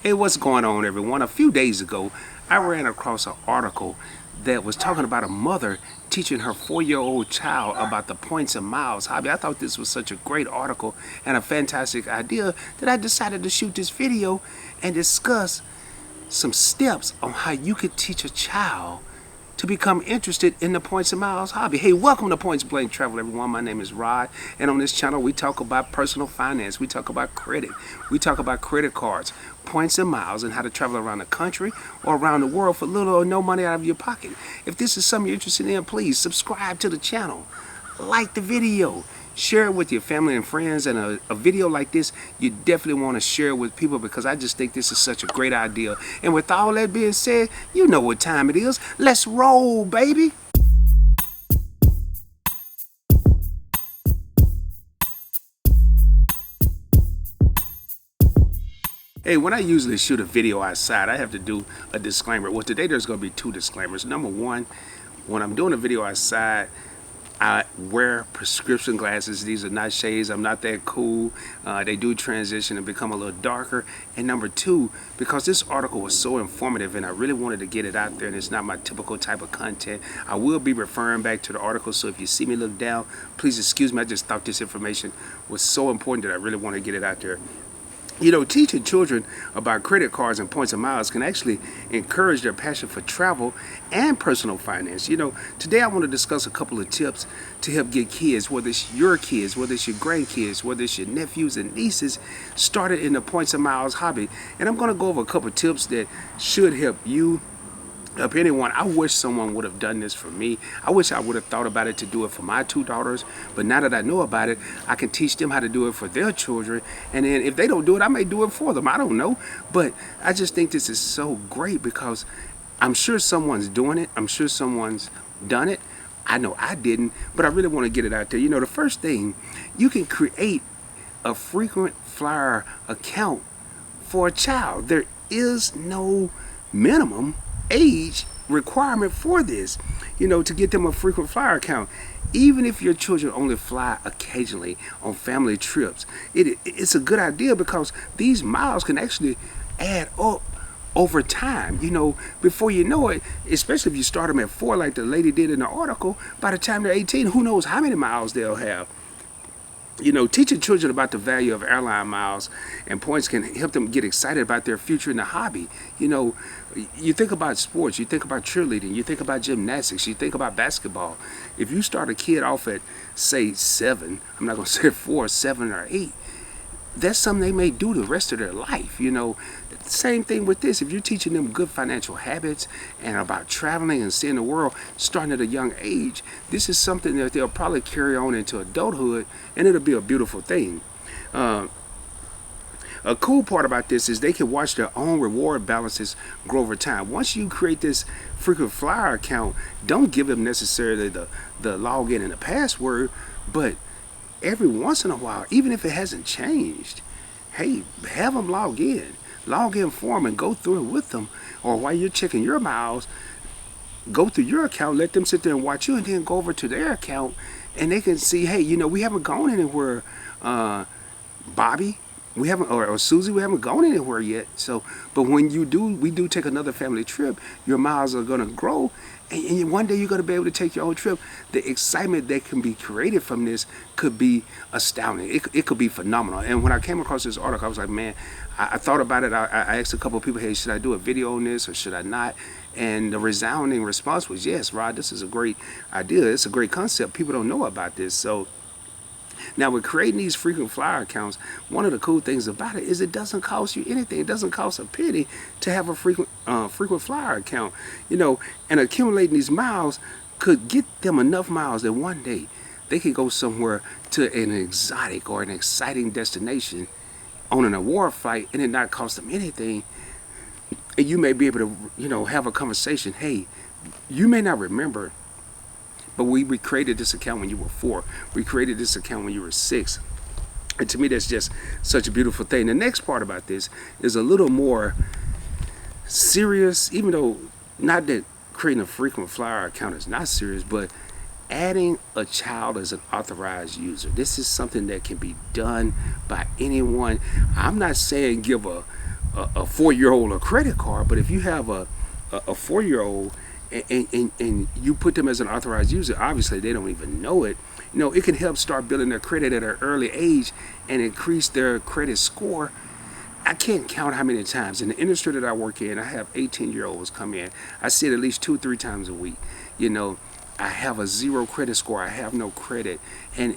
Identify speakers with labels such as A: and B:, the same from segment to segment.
A: Hey, what's going on, everyone? A few days ago, I ran across an article that was talking about a mother teaching her 4-year-old child about the points and miles hobby. I thought this was such a great article and a fantastic idea that I decided to shoot this video and discuss some steps on how you could teach a child to become interested in the points and miles hobby. Hey, welcome to Points Blank Travel, everyone. My name is Rod, and on this channel we talk about personal finance, we talk about credit, we talk about credit cards, points and miles, and how to travel around the country or around the world for little or no money out of your pocket. If this is something you're interested in, please subscribe to the channel, like the video, share it with your family and friends. And a video like this, you definitely want to share it with people, because I just think this is such a great idea. And with all that being said, you know what time it is. Let's roll, baby. Hey, when I usually shoot a video outside, I have to do a disclaimer. Well, today there's going to be two disclaimers. Number one, when I'm doing a video outside, I wear prescription glasses. These are not shades. I'm not that cool. They do transition and become a little darker. And number two, because this article was so informative and I really wanted to get it out there, and it's not my typical type of content, I will be referring back to the article. So if you see me look down, please excuse me. I just thought this information was so important that I really want to get it out there. You know, teaching children about credit cards and points and miles can actually encourage their passion for travel and personal finance. You know, today I want to discuss a couple of tips to help get kids, whether it's your kids, whether it's your grandkids, whether it's your nephews and nieces, started in the points and miles hobby. And I'm going to go over a couple of tips that should help you, help anyone. I wish someone would have done this for me. I wish I would have thought about it to do it for my two daughters. But now that I know about it, I can teach them how to do it for their children. And then if they don't do it, I may do it for them. I don't know. But I just think this is so great, because I'm sure someone's doing it. I'm sure someone's done it. I know I didn't, but I really want to get it out there. You know, the first thing, you can create a frequent flyer account for a child. There is no minimum age requirement for this, you know, to get them a frequent flyer account. Even if your children only fly occasionally on family trips, it's a good idea, because these miles can actually add up over time. You know, before you know it, especially if you start them at 4 like the lady did in the article, by the time they're 18, who knows how many miles they'll have. You know, teaching children about the value of airline miles and points can help them get excited about their future in the hobby. You know, you think about sports, you think about cheerleading, you think about gymnastics, you think about basketball. If you start a kid off at, say, 7, I'm not going to say 4, 7, or 8, that's something they may do the rest of their life. You know, same thing with this. If you're teaching them good financial habits and about traveling and seeing the world starting at a young age, this is something that they'll probably carry on into adulthood, and it'll be a beautiful thing. A cool part about this is they can watch their own reward balances grow over time. Once you create this frequent flyer account, don't give them necessarily the login and the password, but every once in a while, even if it hasn't changed, hey, have them log in for them and go through it with them. Or while you're checking your miles, go through your account, let them sit there and watch you, and then go over to their account, and they can see, hey, you know, we haven't gone anywhere, Bobby, we haven't, or Susie, we haven't gone anywhere yet. So, but when you do, we do take another family trip, your miles are going to grow, and one day you're going to be able to take your own trip. The excitement that can be created from this could be astounding. It could be phenomenal. And when I came across this article, I was like, man, I thought about it. I asked a couple of people, hey, should I do a video on this or should I not? And the resounding response was, yes, Rod, this is a great idea. It's a great concept. People don't know about this. So now, with creating these frequent flyer accounts, one of the cool things about it is it doesn't cost you anything. It doesn't cost a penny to have a frequent flyer account. You know, and accumulating these miles could get them enough miles that one day they could go somewhere to an exotic or an exciting destination on an award flight, and it not cost them anything. And you may be able to, you know, have a conversation. Hey, you may not remember, but we created this account when you were 4. We created this account when you were 6. And to me, that's just such a beautiful thing. The next part about this is a little more serious, even though not that creating a frequent flyer account is not serious, but adding a child as an authorized user. This is something that can be done by anyone. I'm not saying give a a 4-year-old a credit card, but if you have a 4-year-old and you put them as an authorized user, obviously they don't even know it. You know, it can help start building their credit at an early age and increase their credit score. I can't count how many times in the industry that I work in, I have 18-year-olds come in. I see it at least 2 or 3 times a week. You know, I have a 0 credit score. I have no credit. And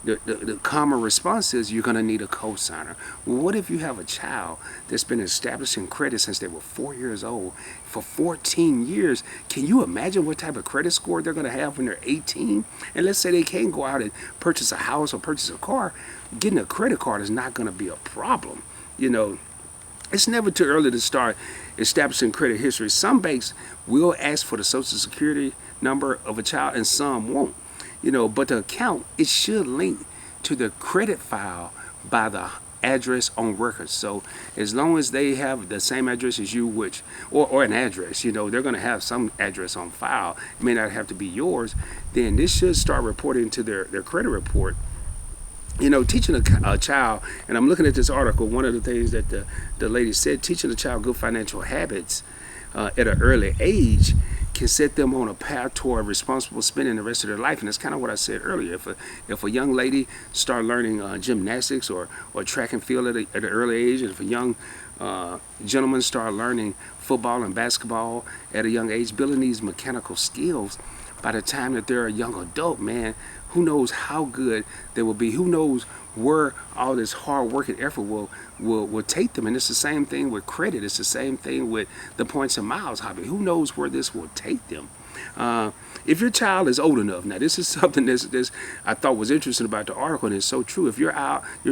A: the common response is you're going to need a cosigner. Well, what if you have a child that's been establishing credit since they were 4 years old for 14 years? Can you imagine what type of credit score they're going to have when they're 18? And let's say they can't go out and purchase a house or purchase a car. Getting a credit card is not going to be a problem. You know, it's never too early to start establishing credit history. Some banks will ask for the social security number of a child and some won't. You know, but the account, it should link to the credit file by the address on record. So as long as they have the same address as you, which or an address, you know, they're going to have some address on file. It may not have to be yours. Then this should start reporting to their credit report. You know, teaching a child, and I'm looking at this article, one of the things that the lady said, teaching a child good financial habits at an early age can set them on a path toward responsible spending the rest of their life. And that's kind of what I said earlier. If a young lady start learning gymnastics or track and field at an early age, and if a young gentleman start learning football and basketball at a young age, building these mechanical skills, by the time that they're a young adult, man, who knows how good they will be? Who knows where all this hard work and effort will take them? And it's the same thing with credit. It's the same thing with the points and miles hobby. Who knows where this will take them? If your child is old enough, now this is something this I thought was interesting about the article, and it's so true. If your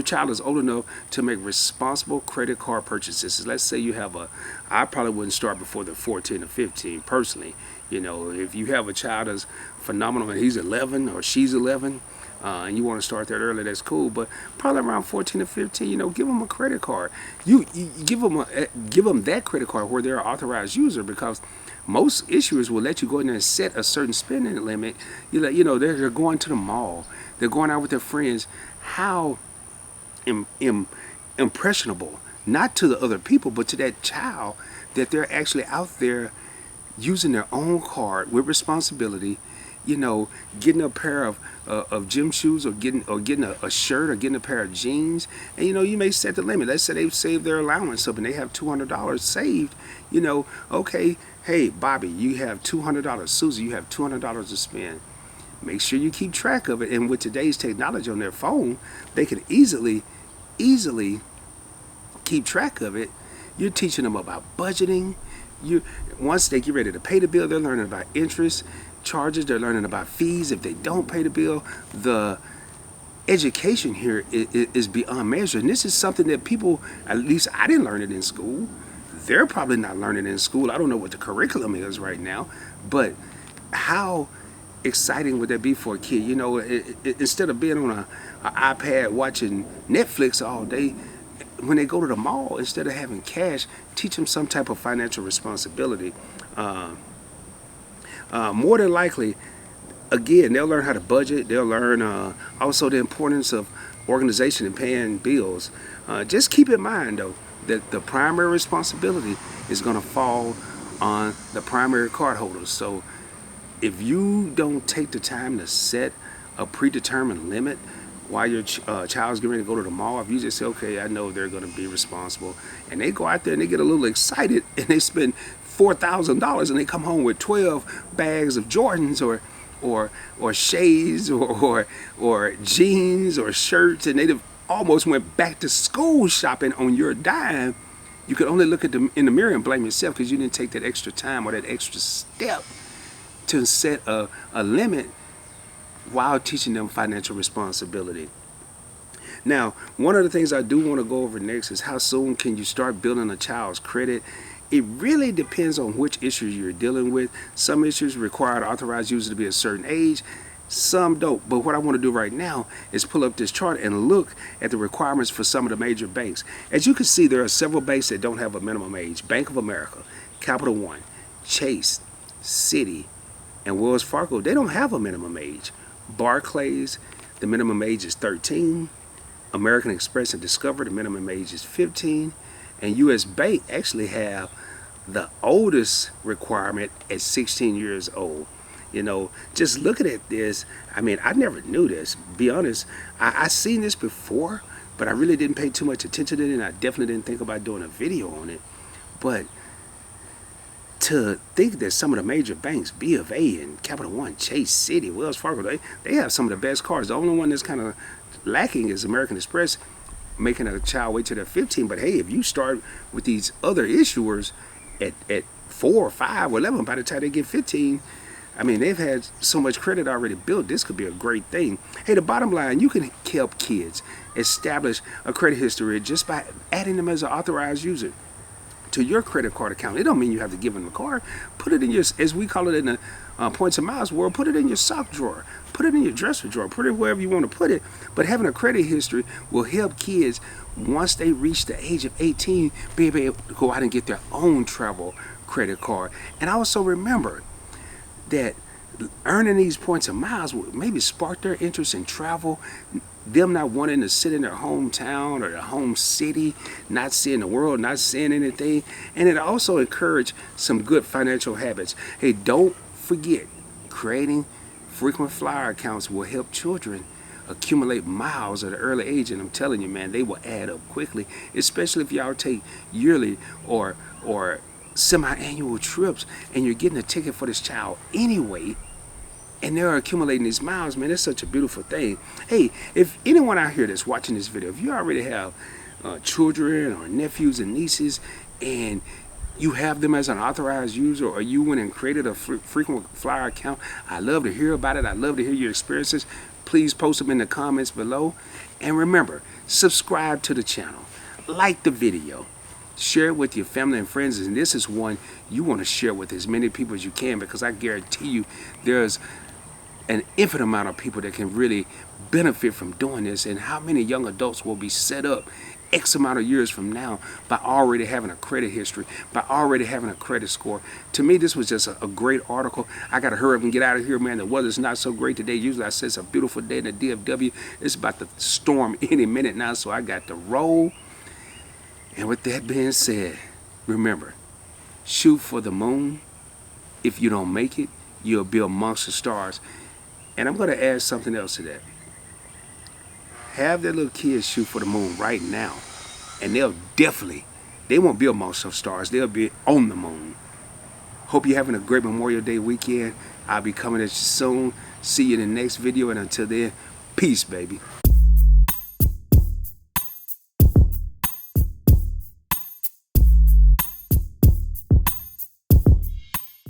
A: child is old enough to make responsible credit card purchases, let's say you have I probably wouldn't start before they're 14 or 15 personally. You know, if you have a child that's phenomenal and he's 11 or she's 11, and you want to start that early, that's cool. But probably around 14 or 15, you know, give them a credit card. You give them that credit card where they're an authorized user, because most issuers will let you go in there and set a certain spending limit. You know, they're going to the mall, they're going out with their friends. How impressionable, not to the other people, but to that child, that they're actually out there using their own card with responsibility, you know, getting a pair of gym shoes, or getting a shirt, or getting a pair of jeans. And you know, you may set the limit. Let's say they've saved their allowance up and they have $200 saved. You know, okay, hey Bobby, you have $200. Susie, you have $200 to spend. Make sure you keep track of it. And with today's technology on their phone, they can easily keep track of it. You're teaching them about budgeting. Once they get ready to pay the bill, they're learning about interest charges. They're learning about fees if they don't pay the bill. The education here is beyond measure, and this is something that people, at least I didn't learn it in school. They're probably not learning it in school. I don't know what the curriculum is right now, but how exciting would that be for a kid? You know, instead of being on an iPad watching Netflix all day, when they go to the mall, instead of having cash, teach them some type of financial responsibility. More than likely, again, they'll learn how to budget. They'll learn also the importance of organization and paying bills. Just keep in mind, though, that the primary responsibility is going to fall on the primary cardholders. So if you don't take the time to set a predetermined limit while your child's getting ready to go to the mall, if you just say, okay, I know they're going to be responsible, and they go out there and they get a little excited and they spend $4,000 and they come home with 12 bags of Jordans or shades or jeans or shirts, and they've almost went back to school shopping on your dime, you could only look at them in the mirror and blame yourself because you didn't take that extra time or that extra step to set a limit while teaching them financial responsibility. Now, one of the things I do want to go over next is how soon can you start building a child's credit. It really depends on which issues you're dealing with. Some issues require an authorized user to be a certain age, some don't. But what I want to do right now is pull up this chart and look at the requirements for some of the major banks. As you can see, there are several banks that don't have a minimum age. Bank of America, Capital One, Chase, Citi, and Wells Fargo, they don't have a minimum age. Barclays, the minimum age is 13. American Express and Discover, the minimum age is 15. And US Bank actually have the oldest requirement at 16 years old. You know, just looking at this, I mean, I never knew this. Be honest, I seen this before, but I really didn't pay too much attention to it, and I definitely didn't think about doing a video on it. But to think that some of the major banks, B of A and Capital One, Chase City, Wells Fargo, they have some of the best cards. The only one that's kind of lacking is American Express, making a child wait till they're 15. But hey, if you start with these other issuers at 4 or 5 or 11, by the time they get 15, I mean, they've had so much credit already built. This could be a great thing. Hey, the bottom line, you can help kids establish a credit history just by adding them as an authorized user to your credit card account. It don't mean you have to give them the card. Put it in your, as we call it in the points and miles world, put it in your sock drawer. Put it in your dresser drawer. Put it wherever you want to put it. But having a credit history will help kids, once they reach the age of 18, be able to go out and get their own travel credit card. And also remember that earning these points and miles will maybe spark their interest in travel, them not wanting to sit in their hometown or their home city, not seeing the world, not seeing anything. And it also encourage some good financial habits. Hey, don't forget, creating frequent flyer accounts will help children accumulate miles at an early age. And I'm telling you, man, they will add up quickly, especially if y'all take yearly or semi-annual trips and you're getting a ticket for this child anyway, and they're accumulating these miles. Man, it's such a beautiful thing. Hey, if anyone out here that's watching this video, if you already have children or nephews and nieces and you have them as an authorized user, or you went and created a frequent flyer account, I'd love to hear about it. I'd love to hear your experiences. Please post them in the comments below. And remember, subscribe to the channel, like the video, share it with your family and friends. And this is one you want to share with as many people as you can, because I guarantee you there's an infinite amount of people that can really benefit from doing this. And how many young adults will be set up X amount of years from now by already having a credit history, by already having a credit score. To me, this was just a great article. I got to hurry up and get out of here, man. The weather's not so great today. Usually I say it's a beautiful day in the DFW. It's about to storm any minute now, so I got to roll. And with that being said, remember, shoot for the moon. If you don't make it, you'll be amongst the stars. And I'm going to add something else to that. Have their little kids shoot for the moon right now, and they won't be amongst some stars. They'll be on the moon. Hope you're having a great Memorial Day weekend. I'll be coming at you soon. See you in the next video, and until then, peace, baby.